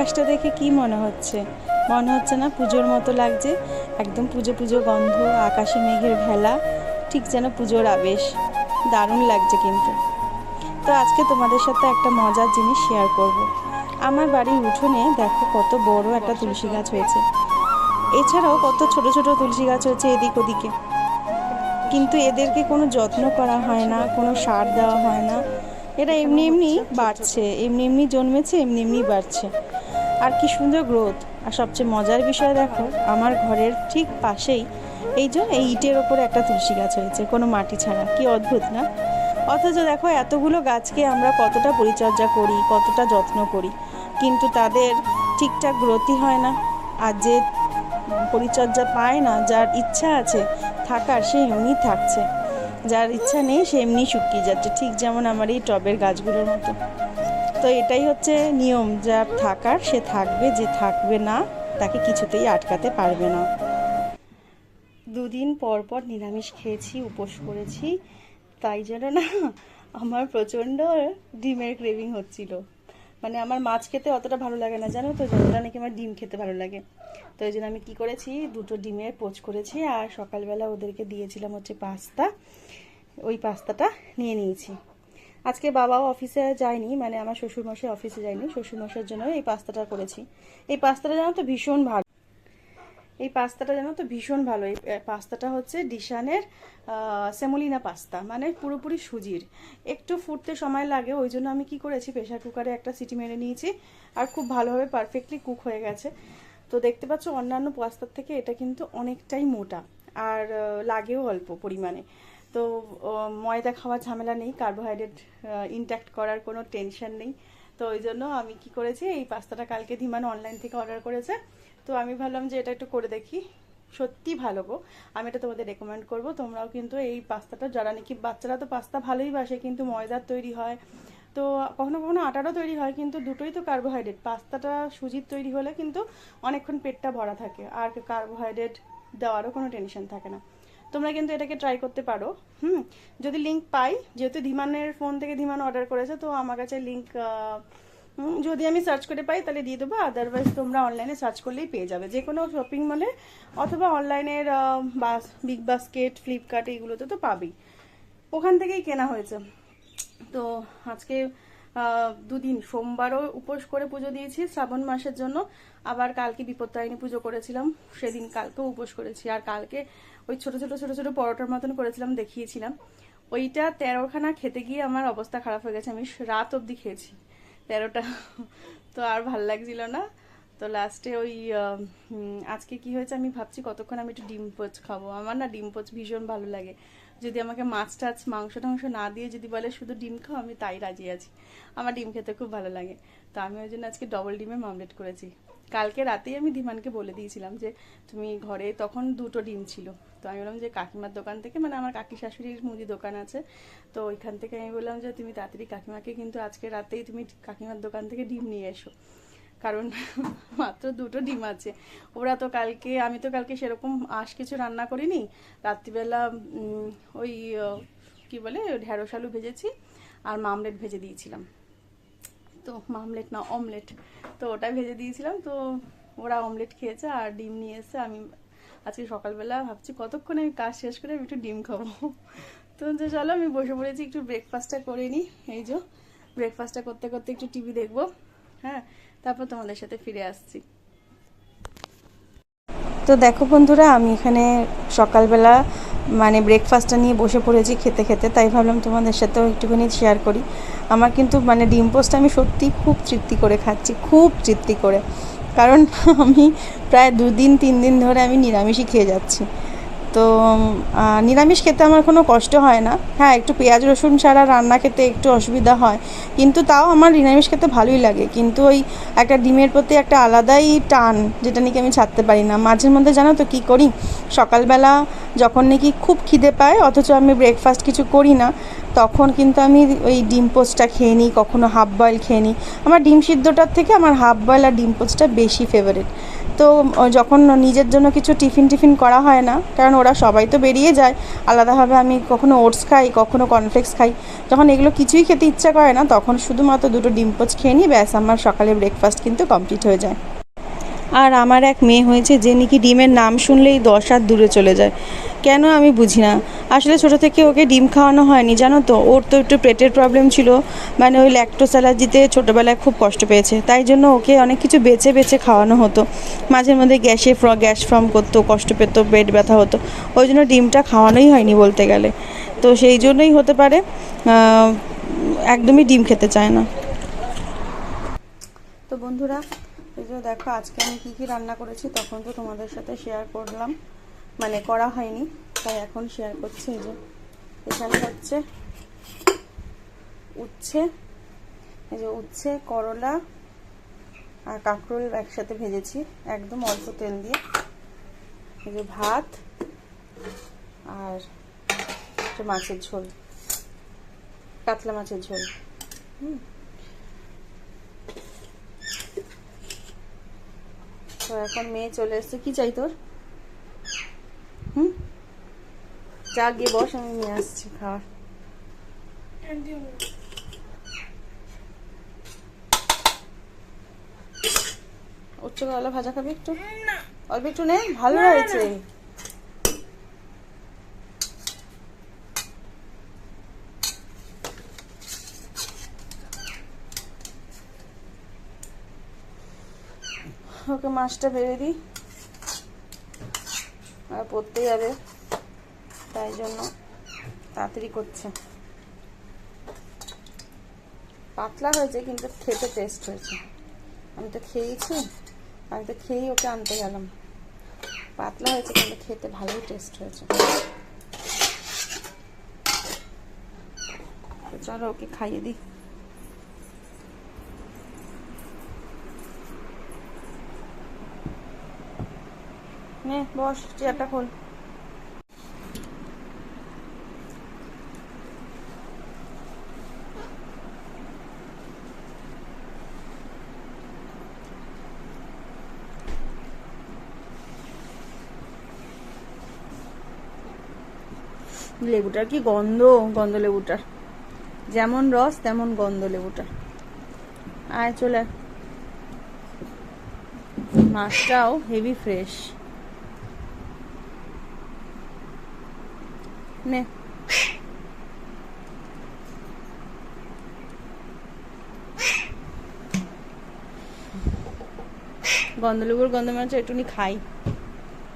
আকাশটা দেখে কি মনে হচ্ছে? মনে হচ্ছে না পুজোর মতো লাগছে? একদম পুজো পুজো গন্ধ, আকাশে মেঘের ভেলা, ঠিক যেন পুজোর আবেশ। দারুণ লাগছে কিন্তু। তো আজকে তোমাদের সাথে একটা মজার জিনিস শেয়ার করব। আমার বাড়ির উঠোনে দেখো কত বড় একটা তুলসী গাছ হয়েছে। এছাড়াও কত ছোট ছোট তুলসী গাছ হয়েছে এদিক ওদিকে, কিন্তু এদেরকে কোনো যত্ন করা হয় না, কোনো সার দেওয়া হয় না। এরা এমনি এমনি বাড়ছে, এমনি এমনি জন্মেছে, এমনি এমনি বাড়ছে। আর কি সুন্দর গ্রোথ। আর সবচেয়ে মজার বিষয় দেখো, আমার ঘরের ঠিক পাশেই এই ইটের ওপরে একটা তুলসী গাছ হয়েছে, কোনো মাটি ছাড়া। কি অদ্ভুত না? অথচ দেখো এতগুলো গাছকে আমরা কতটা পরিচর্যা করি, কতটা যত্ন করি, কিন্তু তাদের ঠিকঠাক গ্রোথই হয় না। আর যে পরিচর্যা পায় না, যার ইচ্ছা আছে থাকার, সে এমনি থাকছে, যার ইচ্ছা নেই সে এমনি শুকিয়ে যাচ্ছে, ঠিক যেমন আমার এই টবের গাছগুলোর মতো। তো এটাই হচ্ছে নিয়ম, যার থাকার সে থাকবে, যে থাকবে না তাকে কিছুতেই আটকাতে পারবে না। দুদিন পর পর নিরামিষ খেয়েছি, উপোস করেছি, তাই জন্য না আমার প্রচণ্ড ডিমের ক্রেভিং হচ্ছিল। মানে আমার মাছ খেতে অতটা ভালো লাগে না, জানো তো, যতটা নাকি আমার ডিম খেতে ভালো লাগে। তো এই জন্য আমি কী করেছি, দুটো ডিমের পোচ করেছি, আর সকালবেলা ওদেরকে দিয়েছিলাম হচ্ছে পাস্তা। ওই পাস্তাটা নিয়ে নিয়েছি। আজকে বাবাও অফিসে যায়নি, মানে আমার শ্বশুরমশাই অফিসে যায়নি, শ্বশুরমশাইয়ের জন্য এই পাস্তাটা করেছি। এই পাস্তাটা জানো তো ভীষণ ভালো। এই পাস্তাটা হচ্ছে ডিশানের সেমোলিনা পাস্তা, মানে পুরোপুরি সুজির। একটু ফুটতে সময় লাগে, ওই জন্য আমি কি করেছি, প্রেশার কুকারে একটা সিটি মেরে নিয়েছি, আর খুব ভালোভাবে পারফেক্টলি কুক হয়ে গেছে। তো দেখতে পাচ্ছ অন্যান্য পাস্তার থেকে এটা কিন্তু অনেকটাই মোটা, আর লাগেও অল্প পরিমাণে। তো ময়দা খাওয়ার ঝামেলা নেই, কার্বোহাইড্রেট ইনট্যাক্ট করার কোনো টেনশন নেই। তো ওই জন্য আমি কি করেছি, এই পাস্তাটা কালকে ধীমান অনলাইন থেকে অর্ডার করেছে। তো আমি ভাবলাম যে এটা একটু করে দেখি, সত্যি ভালো গো। আমি এটা তোমাদের রেকমেন্ড করব। তোমরাও কিন্তু এই পাস্তাটা, যারা নাকি, বাচ্চারা তো পাস্তা ভালোই বাসে, কিন্তু ময়দার তৈরি হয়, তো কখনো কখনো আটারও তৈরি হয়, কিন্তু দুটোই তো কার্বোহাইড্রেট। পাস্তাটা সুজির তৈরি হলে কিন্তু অনেকক্ষণ পেটটা ভরা থাকে, আর কার্বোহাইড্রেট দেওয়ারও কোনো টেনশন থাকে না। তোমরা কিন্তু এটাকে ট্রাই করতে পারো। যদি লিঙ্ক পাই, যেহেতু ধীমানের ফোন থেকে ধীমান অর্ডার করেছে, তো আমার কাছে লিঙ্ক যদি আমি সার্চ করে পাই তাহলে দিয়ে দেবো, আদারওয়াইজ তোমরা অনলাইনে সার্চ করলেই পেয়ে যাবে, যে কোনো শপিং মলে অথবা অনলাইনের বিগ বাস্কেট, ফ্লিপকার্ট, এইগুলোতে তো পাবেই, ওখান থেকেই কেনা হয়েছে। তো আজকে দুদিন, সোমবারও উপোস করে পুজো দিয়েছি শ্রাবণ মাসের জন্য, আবার কালকে বিপত্তারিণী পুজো করেছিলাম, সেদিন কালকেও উপোস করেছি। আর কালকে ওই ছোট ছোট ছোট ছোট পরোটার মতন করেছিলাম, দেখিয়েছিলাম। ওইটা 13খানা খেতে গিয়ে আমার অবস্থা খারাপ হয়ে গেছে, আমি রাত অবধি খেয়েছি 13টা। তো আর ভাল লাগছিল না। তো লাস্টে ওই আজকে কি হয়েছে, আমি ভাবছি কতক্ষণ আমি একটু ডিম পোচ খাবো। আমার না ডিম পোচ ভীষণ ভালো লাগে। যদি আমাকে মাছ টাছ, মাংস টাংস না দিয়ে যদি বলে শুধু ডিম খাও, আমি তাই রাজি আছি। আমার ডিম খেতে খুব ভালো লাগে। তো আমি ওই জন্য আজকে ডবল ডিমের মামলেট করেছি। কালকে রাতেই আমি ধীমানকে বলে দিয়েছিলাম যে তুমি ঘরে, তখন দুটো ডিম ছিল, তো আমি বললাম যে কাকিমার দোকান থেকে, মানে আমার কাকি শাশুড়ির মুদি দোকান আছে, তো ওইখান থেকে আমি বললাম যে তুমি তাড়াতাড়ি কাকিমাকে কিন্তু আজকে রাতেই তুমি কাকিমার দোকান থেকে ডিম নিয়ে এসো, কারণ মাত্র দুটো ডিম আছে। ওরা তো কালকে, আমি তো কালকে সেরকম কিছু রান্না করিনি। রাত্রিবেলা ওই কি বলে, ঢেঁড়স আলু ভেজেছি আর মামলেট ভেজে দিয়েছিলাম। তো মামলেট না, অমলেট, তো ওটা ভেজে দিয়েছিলাম। তো ওরা অমলেট খেয়েছে আর ডিম নিয়ে এসে, আমি আজকে সকালবেলা ভাবছি কতক্ষণে আমি কাজ শেষ করে আমি একটু ডিম খাবো। তো চলো আমি বসে পড়েছি, একটু ব্রেকফাস্টটা করে নিই। এই যে ব্রেকফাস্টটা করতে করতে একটু টিভি দেখবো, হ্যাঁ, তারপর তোমাদের সাথে ফিরে আসছি। তো দেখো বন্ধুরা, আমি এখানে সকালবেলা মানে ব্রেকফাস্টটা নিয়ে বসে পড়েছি খেতে খেতে, তাই ভাবলাম তোমাদের সাথেও একটুখানি শেয়ার করি। আমার কিন্তু মানে ডিম পোস্ট আমি সত্যি খুব তৃপ্তি করে খাচ্ছি, খুব তৃপ্তি করে, কারণ আমি প্রায় 2-3 দিন ধরে আমি নিরামিষই খেয়ে যাচ্ছি। তো নিরামিষ খেতে আমার কোনো কষ্ট হয় না। হ্যাঁ, একটু পেঁয়াজ রসুন ছাড়া রান্না খেতে একটু অসুবিধা হয়, কিন্তু তাও আমার নিরামিষ খেতে ভালোই লাগে। কিন্তু ওই একটা ডিমের প্রতি একটা আলাদাই টান, যেটা নাকি আমি ছাড়তে পারি না। মাঝের মধ্যে জানো তো কী করি, সকালবেলা যখন নাকি খুব খিদে পায়, অথচ আমি ব্রেকফাস্ট কিছু করি না, তখন কিন্তু আমি ওই ডিম পোস্টটা খেয়ে নিই, কখনো হাফ বয়েল খেয়ে নিই। আমার ডিম সিদ্ধটার থেকে আমার হাফ বয়েল আর ডিম পোস্টটা বেশি ফেভারিট। তো যখন নিজের জন্য কিছু টিফিন করা হয় না, কারণ ওরা সবাই তো বেরিয়ে যায় আলাদাভাবে, আমি কখনো ওটস খাই, কখনো কর্নফ্লেক্স খাই, যখন এগুলো কিছুই খেতে ইচ্ছা করে না তখন শুধুমাত্র দুটো ডিম পোচ খেয়ে নিই, ব্যাস আমার সকালে ব্রেকফাস্ট কিন্তু কমপ্লিট হয়ে যায়। আর আমার এক মেয়ে হয়েছে যে নাকি ডিমের নাম শুনলেই 10 হাত দূরে চলে যায়, কেন আমি বুঝি না। আসলে ছোটো থেকে ওকে ডিম খাওয়ানো হয়নি জানো তো, ওর তো একটু পেটের প্রবলেম ছিল, মানে ওই ল্যাকটোজ অ্যালার্জিতে ছোটোবেলায় খুব কষ্ট পেয়েছে, তাই জন্য ওকে অনেক কিছু বেছে বেছে খাওয়ানো হতো। মাঝে মধ্যে গ্যাস ফর্ম করতো, কষ্ট পেত, পেট ব্যথা হতো, ওই জন্য ডিমটা খাওয়ানোই হয়নি বলতে গেলে। তো সেই জন্যই হতে পারে একদমই ডিম খেতে চায় না। তো বন্ধুরা, এই যে দেখো আজকে আমি কী রান্না করেছি, তখন তো তোমাদের সাথে শেয়ার করলাম, মানে করা হয়নি, তাই এখন শেয়ার করছি। এই যে এখানে হচ্ছে উচ্ছে, করলা আর কাঁকরোল একসাথে ভেজেছি একদম অল্প তেল দিয়ে। এই যে ভাত আর মাছের ঝোল, কাতলা মাছের ঝোল। তো এখন মেয়ে চলে এসছে, কি চাই তোর? যা গিয়ে বস, আমি নিয়ে আসছি খাওয়ার। উচ্চ করলা ভাজা খাবি একটু? অল্প একটু নে, ভালো হয়েছে। ওকে মাছটা বেড়ে দিই, আর পড়তে যাবে, তাই জন্য তাড়াতাড়ি করছে। পাতলা হয়েছে কিন্তু খেতে টেস্ট হয়েছে। আমি তো খেয়েই ওকে আনতে গেলাম। পাতলা হয়েছে কিন্তু খেতে ভালোই টেস্ট হয়েছে। চলো ওকে খাইয়ে দিই। নে বস, চেয়ারটা খোল। লেবুটার কি গন্ধ লেবুটার, যেমন রস তেমন গন্ধ লেবুটার। আয় চলে, মাছটাও হেভি ফ্রেশ। নে গন্ধলেবুর গন্ধ মনে হচ্ছে একটুখানি খাই।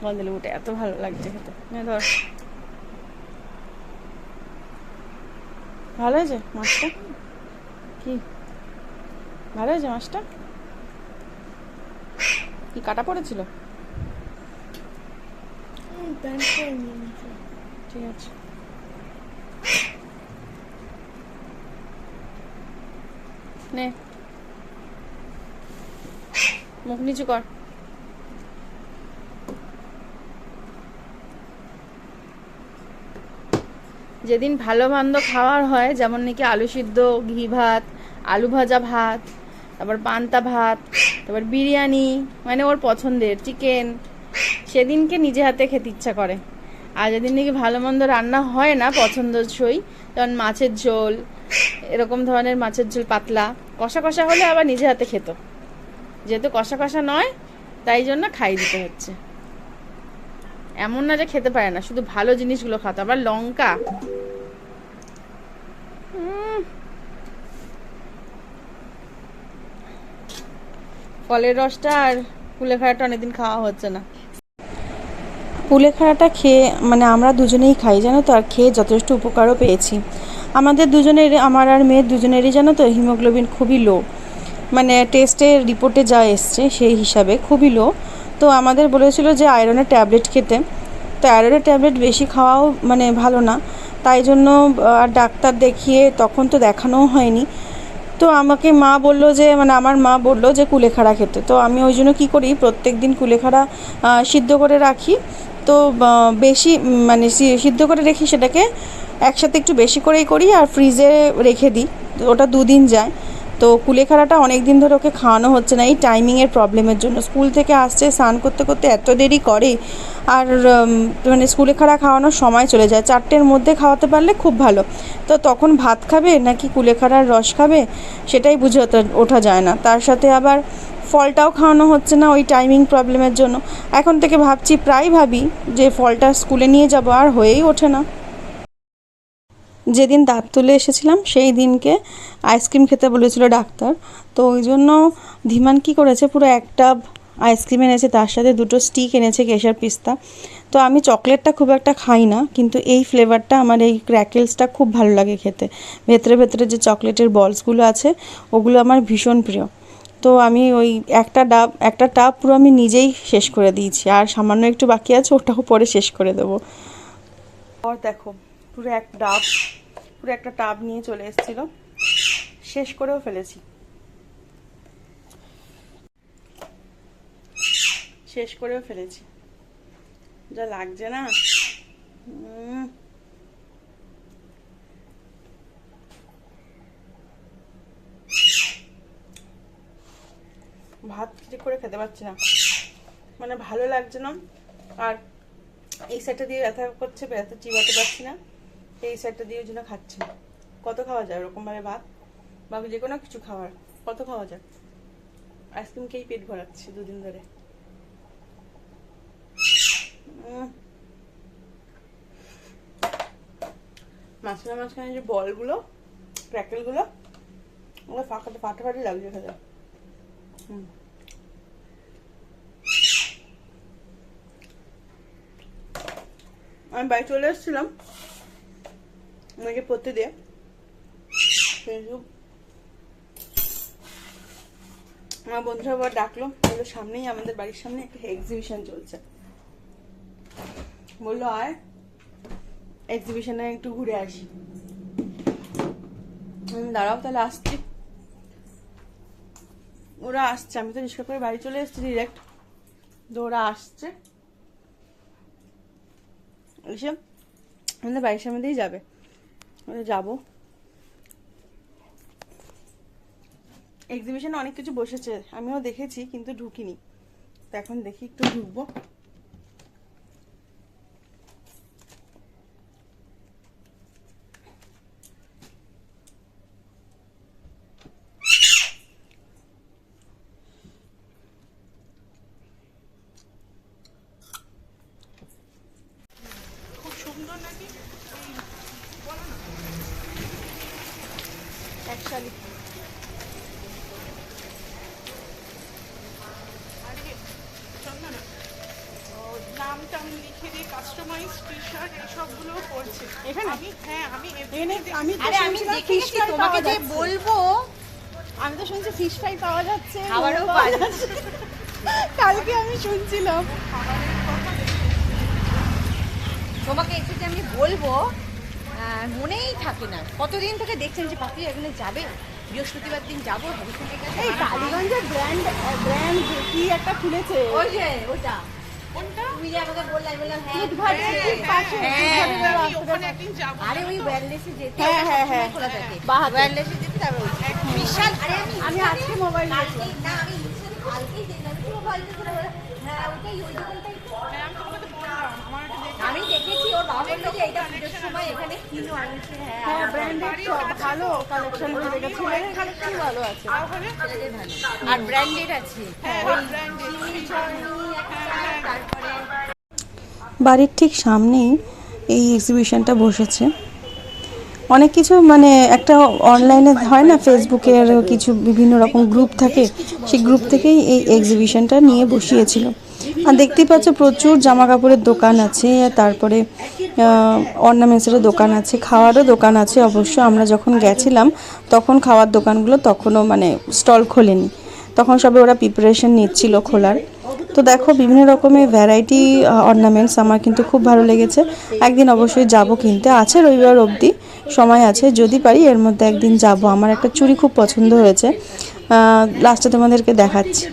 গন্ধলেবুটা এত ভালো লাগছে খেতে। নে ধর, ভালো হয়েছে মাছটা? কি ভালো হয়েছে মাছটা? কি কাটা পড়েছিল? ঠিক আছে, নে মুখ নিচু কর। যেদিন ভালো মন্দ খাওয়ার হয়, যেমন নাকি আলু সিদ্ধ, ঘি ভাত, আলু ভাজা ভাত, তারপর পান্তা ভাত, তারপর বিরিয়ানি, মানে ওর পছন্দের চিকেন, সেদিনকে নিজে হাতে খেতে ইচ্ছা করে। আর যেদিন নাকি ভালো মন্দ রান্না হয় না পছন্দসই, যেমন মাছের ঝোল, এরকম ধরনের মাছের ঝোল পাতলা, কষা কষা হলে আবার নিজে হাতে খেত। যেহেতু কষা কষা নয়, তাই জন্য খাই দিতে হচ্ছে। এমন না যে খেতে পারে না, শুধু ভালো জিনিসগুলো খাতো। আবার লঙ্কা, ফলের রসটা আর কুলেখাড়াটা অনেকদিন খাওয়া হচ্ছে না। কুলেখাড়াটা খেয়ে মানে আমরা দুজনেই খাই জানো তো, আর খেয়ে যথেষ্ট উপকারও পেয়েছি। আমাদের দুজনের, আমার আর মেয়ের দুজনেরই জানো তো হিমোগ্লোবিন খুবই লো, মানে টেস্টের রিপোর্টে যা এসছে সেই হিসাবে খুবই লো। তো আমাদের বলেছিল যে আয়রনের ট্যাবলেট খেতে, তো আয়রনের ট্যাবলেট বেশি খাওয়াও মানে ভালো না, তাই জন্য আর ডাক্তার দেখিয়ে তখন তো দেখানোও হয়নি। তো আমাকে মা বললো যে, মানে আমার মা বললো যে কুলেখাড়া খেতে। তো আমি ওই জন্য কী করি, প্রত্যেক দিন কুলেখাড়া সিদ্ধ করে রাখি। তো বেশি মানে সিদ্ধ করে রেখে সেটাকে একসাথে একটু বেশি করেই করি আর ফ্রিজে রেখে দিই, ওটা 2 দিন যায়। তো তো কুলেখাড়াটা অনেক দিন ধরে ওকে খাওয়ানো হচ্ছে না এই টাইমিংয়ের প্রবলেমের জন্য। স্কুল থেকে আসছে, স্নান করতে করতে এত দেরি করে, আর মানে কুলেখাড়া খাওয়ানোর সময় চলে যায়। 4টের মধ্যে খাওয়াতে পারলে খুব ভালো। তো তখন ভাত খাবে নাকি কুলেখাড়ার রস খাবে সেটাই বুঝে ওঠা যায় না। তার সাথে আবার ফলটাও খাওয়ানো হচ্ছে না ওই টাইমিং প্রবলেমের জন্য। এখন থেকে ভাবছি, প্রায় ভাবি যে ফলটা স্কুলে নিয়ে যাব, আর হয়েই ওঠে না। যেদিন দাঁত তুলে এসেছিলাম সেই দিনকে আইসক্রিম খেতে বলেছিল ডাক্তার, তো ওই জন্য ধীমান কী করেছে, পুরো একটা আইসক্রিম এনেছে, তার সাথে 2টো স্টিক এনেছে কেশর পিস্তা। তো আমি চকলেটটা খুব একটা খাই না, কিন্তু এই ফ্লেভারটা আমার, এই ক্র্যাকেলসটা খুব ভালো লাগে খেতে। ভেতরে ভেতরে যে চকলেটের বলসগুলো আছে ওগুলো আমার ভীষণ প্রিয়। তো আমি ওই একটা টাব পুরো আমি নিজেই শেষ করে দিয়েছি, আর সামান্য একটু বাকি আছে, ওটাও পরে শেষ করে দেবো। আর দেখো পুরো একটা টাব নিয়ে চলে এসেছিল, শেষ করেও ফেলেছি। যা লাগছে না। ভাত ঠিক করে খেতে পারছি না, মানে ভালো লাগছে না। আর এই সাইডটা দিয়ে ব্যথা করছে, ব্যথা চিবাতে পারছি না, এই সাইডটা দিয়ে ওই জন্য খাচ্ছি না। কত খাওয়া যায় ওরকমভাবে ভাত বা যে কোনো কিছু খাওয়ার, কত খাওয়া যায়? আইসক্রিম খেয়েই পেট ভরাচ্ছি 2 দিন ধরে। মাঝখানে যে বলগুলো, ক্র্যাকেলগুলো, ওগুলো ফাটাফাটি লাগছে খেতে। আমি বাড়ি চলে এসেছিলাম আমাকে পড়তে দিয়ে, কিন্তু আমার বন্ধুরা আবার ডাকলো, বললো সামনেই, আমাদের বাড়ির সামনে একটা এক্সিবিশন চলছে, বললো আয় এক্সিবিশনে একটু ঘুরে আসি। দাঁড়াও তাহলে আসছি। ওরা আসছে, আমি তো রিক্সা করে বাড়ি চলে এসেছি ডিরেক্ট, তো ওরা আসছে, এসে আমাদের বাড়ির সামনে দিয়েই যাবে, যাবো। এক্সিবিশনে অনেক কিছু বসেছে, আমিও দেখেছি কিন্তু ঢুকিনি, তো এখন দেখি একটু ঢুকবো। খুব সুন্দর নাকি একসালি, নামটা আমি লিখে দিয়ে কাস্টমাইজ টি-শার্ট এইসবগুলো করছে এখানে। আমি দেখেছি, তোমাকে যে বলবো, আমি তো শুনছি ফিশ ফ্রাই পাওয়া যাচ্ছে, খাবারও পাওয়া যাচ্ছে। কালকে আমি শুনছিলাম, তোমাকে একটু যে আমি বলবো মনেই থাকে না, কতদিন থেকে দেখছেন যে পাপি এখানে যাবে, বৃহস্পতিবার দিন যাবো। এই কালীগঞ্জের ব্র্যান্ড কি একটা খুলেছে, ওই যে ওটা, কোনটা তুমি যে আমাকে বললে, আমি বললাম হ্যাঁ, আরে ওই ওয়্যারলেসে যেতে, হ্যাঁ খোলা থাকে, ওয়্যারলেসে যেতে, তারপর বিশাল। আরে আমি আজকে মোবাইল না, আমি কালকেই দেখলাম, তুমি মোবাইলটা করে বলে হ্যাঁ ওটাই, ওই দোকানটাই। আমি দেখেছি ওর বাবা বললো যে এইটা পুজোর সময় এখানে কিনো, আমি হ্যাঁ ব্র্যান্ডেড ভালো কালেকশন হয়ে গেছে, ছেলেদের কালেকশন ভালো আছে, আর ব্র্যান্ডেড আছে। বাড়ির ঠিক সামনেই এই এক্সিবিশনটা বসেছে। অনেক কিছু, মানে একটা অনলাইনে হয় না, ফেসবুকের কিছু বিভিন্ন রকম গ্রুপ থাকে, সেই গ্রুপ থেকেই এই এক্সিবিশনটা নিয়ে বসিয়েছিল। আর দেখতেই পাচ্ছ প্রচুর জামা কাপড়ের দোকান আছে, তারপরে অর্নামেন্টসেরও দোকান আছে, খাওয়ারও দোকান আছে। অবশ্য আমরা যখন গেছিলাম তখন খাওয়ার দোকানগুলো তখনও মানে স্টল খোলেনি, তখন সবে ওরা প্রিপারেশন নিচ্ছিল খোলার। তো দেখো বিভিন্ন রকমের ভ্যারাইটি অর্নামেন্টস, আমার কিন্তু খুব ভালো লেগেছে। একদিন অবশ্যই যাব কিনতে, আছে রবিবার অবধি সময় আছে, যদি পারি এর মধ্যে একদিন যাব। আমার একটা চুড়ি খুব পছন্দ হয়েছে, লাস্টে তোমাদেরকে দেখাচ্ছি।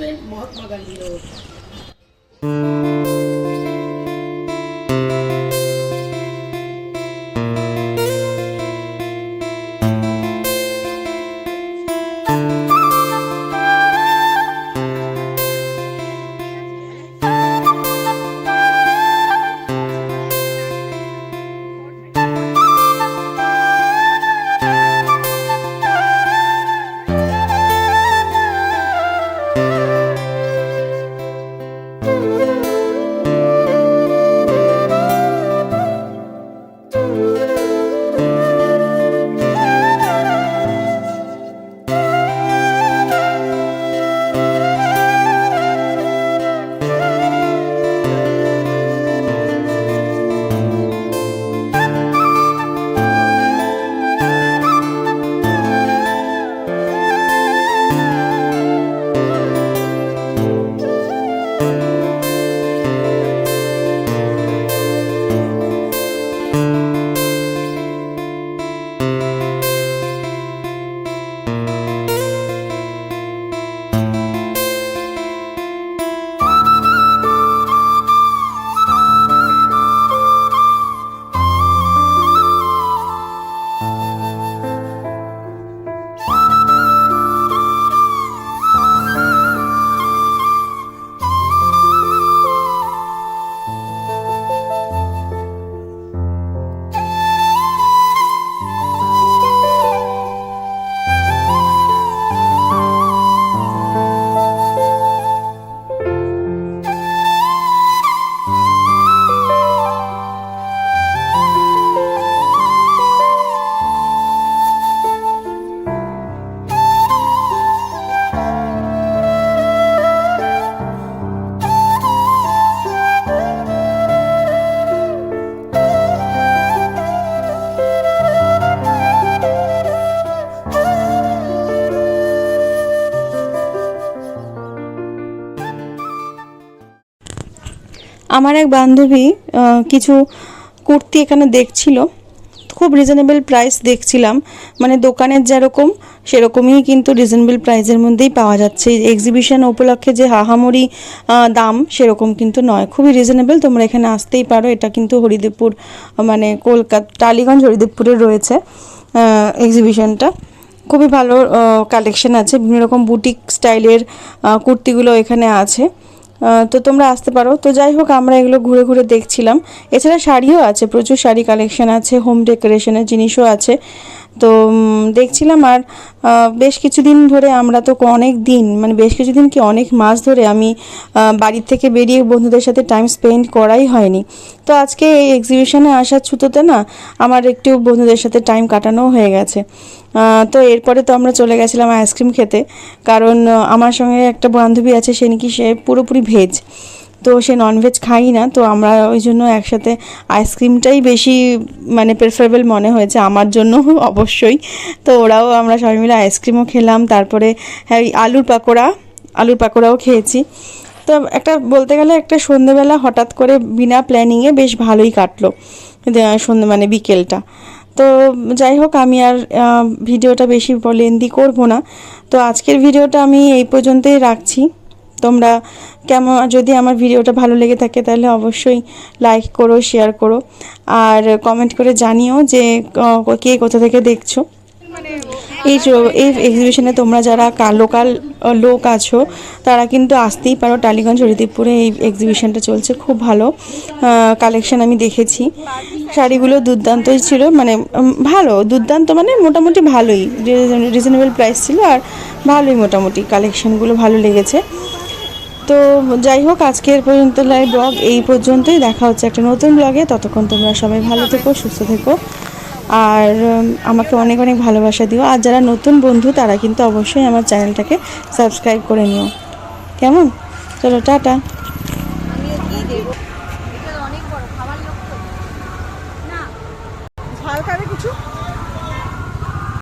আমার এক বান্ধবী কিছু কুর্তি এখানে দেখছিল, খুব রিজনেবল প্রাইস দেখছিলাম, মানে দোকানের যেরকম সেরকমই কিন্তু রিজনেবল প্রাইসের মধ্যেই পাওয়া যাচ্ছে। এক্সিবিশন উপলক্ষে যে হাহামরি দাম সেরকম কিন্তু নয়, খুবই রিজনেবল, তোমরা এখানে আসতেই পারো। এটা কিন্তু হরিদেবপুর মানে কলকাতা টালিগঞ্জ হরিদেবপুরে রয়েছে এক্সিবিশনটা। খুবই ভালো কালেকশন আছে, বিভিন্ন রকম বুটিক স্টাইলের কুর্তিগুলো এখানে আছে, তো তোমরা আসতে পারো। তো যাই হোক, আমরা এগুলো ঘুরে ঘুরে দেখছিলাম। এছাড়া শাড়িও আছে, প্রচুর শাড়ি কালেকশন আছে, হোম ডেকোরেশনের জিনিসও আছে। তো দেখছিলাম। আর বেশ কিছুদিন ধরে আমরা তো অনেক দিন, মানে বেশ কিছুদিন কি অনেক মাস ধরে আমি বাড়ির থেকে বেরিয়ে বন্ধুদের সাথে টাইম স্পেন্ড করাই হয়নি। তো আজকে এই এক্সিবিশনে আসার ছুতোতে না আমার একটু বন্ধুদের সাথে টাইম কাটানোও হয়ে গেছে। তো এরপরে তো আমরা চলে গেছিলাম আইসক্রিম খেতে, কারণ আমার সঙ্গে একটা বান্ধবী আছে, সে পুরোপুরি ভেজ, তো সে ননভেজ খাই না। তো আমরা ওই জন্য একসাথে আইসক্রিমটাই বেশি মানে প্রেফারেবল মনে হয়েছে আমার জন্য অবশ্যই। তো আমরা সবাই মিলে আইসক্রিমও খেলাম, তারপরে হ্যাঁ আলুর পাকোড়াও খেয়েছি। তো একটা বলতে গেলে একটা সন্ধ্যেবেলা হঠাৎ করে বিনা প্ল্যানিংয়ে বেশ ভালোই কাটলো সন্ধ্যে মানে বিকেলটা। তো যাই হোক, আমি আর ভিডিওটা বেশি লেন্দি করব না। তো আজকের ভিডিওটা আমি এই পর্যন্তই রাখছি। তোমরা যদি আমার ভিডিওটা ভালো লেগে থাকে তাহলে অবশ্যই লাইক করো, শেয়ার করো, আর কমেন্ট করে জানিও যে কে কোথা থেকে দেখছো। এই এক্সিবিশনে তোমরা যারা লোকাল লোক আছো তারা কিন্তু আসতেই পারো। টালিগঞ্জ হরিদেবপুরে এই এক্সিবিশনটা চলছে, খুব ভালো কালেকশন আমি দেখেছি। শাড়িগুলো দুর্দান্তই ছিল, মানে ভালো দুর্দান্ত মানে মোটামুটি ভালোই, রিজনেবল প্রাইস ছিল আর ভালোই, মোটামুটি কালেকশনগুলো ভালো লেগেছে। তো যাই হোক, আজকের পর্যন্ত লাইভ ব্লগ এই পর্যন্তই। দেখা হচ্ছে একটা নতুন ব্লগে। ততক্ষণ তোমরা সবাই ভালো থেকো, সুস্থ থেকো, আর আমাকে অনেক অনেক ভালোবাসা দিও। আর যারা নতুন বন্ধু তারা কিন্তু অবশ্যই আমার চ্যানেলটাকে সাবস্ক্রাইব করে নিও, কেমন? চলো টাটা। আমিও কি দেবো, এটা অনেক বড় খাবার লোক তো না। ঝাল খাবে কিছু?